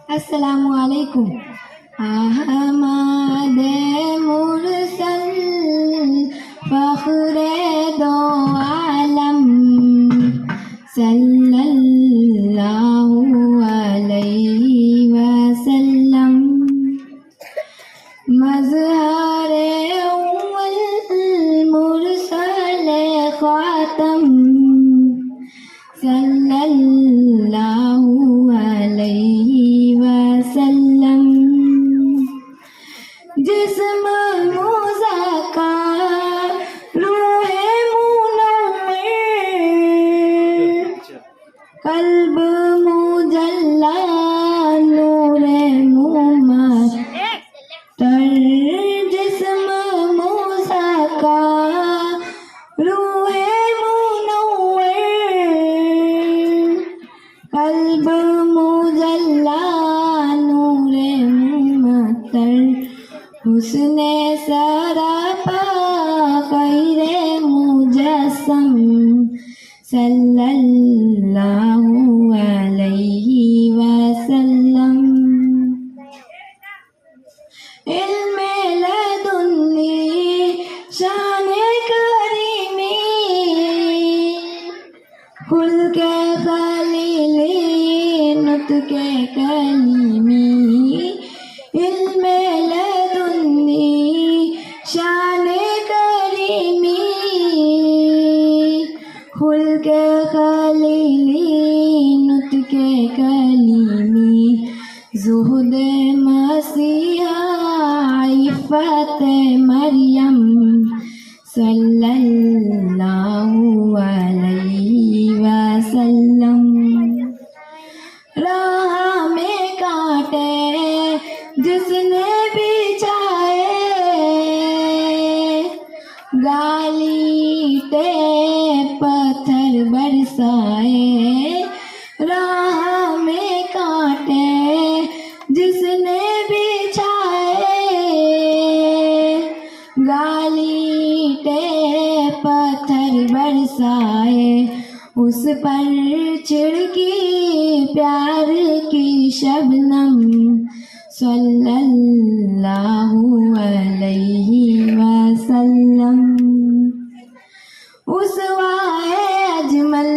अस्सलामु अलैकुम। अहमद मुरसल फख्रे दो आलम सल्लल्लाहु अलैहि वसल्लम। मज़हरे अव्वल मुरसल ख़ातम सल्लल्लाहु अलैहि वसल्लम। जिस्म मुज़क्का रूहे मुनव्वर क़ल्ब मुजल्ला नूरे मुमत्तर। जिस्म मुज़क्का रूहे मुनव्वर क़ल्ब मुजल्ला नूरे मुमत्तर। हुस्ने सरापा ख़ैरे मुजस्सम सल्लल्लाहु अलैहि वसल्लम। इल्मे लदुन्नी शाने करीमी खुल्के खलीली नुत्के कलीमी। इल्मे लदुन्नी शाने करीमी खुल्के खलीली नुत्के कलीमी। ज़ुहद मसीहा इफ़्फ़त मरियम सल्लल्लाहु अलैहि वसल्लम। राह में कांटे जिसने बिछाए गालीटे पत्थर बरसाए। राह में कांटे जिसने बिछाए गालीटे पत्थर बरसाए। उस पर छिड़की प्यार की शबनम सल्लल्लाहु अलैहि वसल्लम। उस वाए अजमल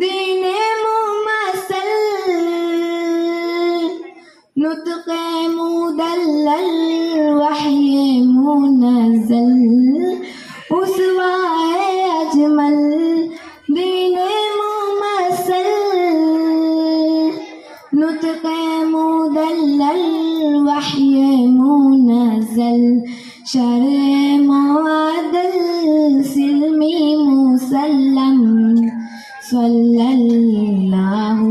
दीने मुमस्सल नुत्क़े मुदल्लल वह्ये मुनज़्ज़ल। उस वाए अजमल दीने मुमस्सल नुत्क़े मुदल्लल वह्ये मुनज़्ज़ल। शरअ मुअद्दल सिल्मी मुसल्लम सल्लल्लाहु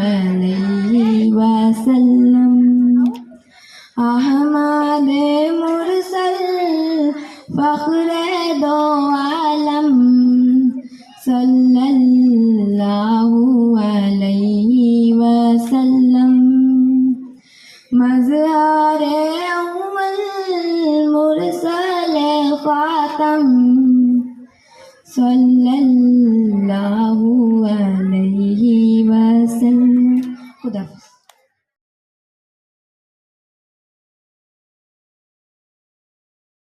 अलैहि वसल्लम। अहमद मुरसल फ़ख्रे दो आलम सल्लल्लाहु अलैहि वसल्लम। मज़हरे अव्वल मुरसल ख़ातम सल्लल्लाहु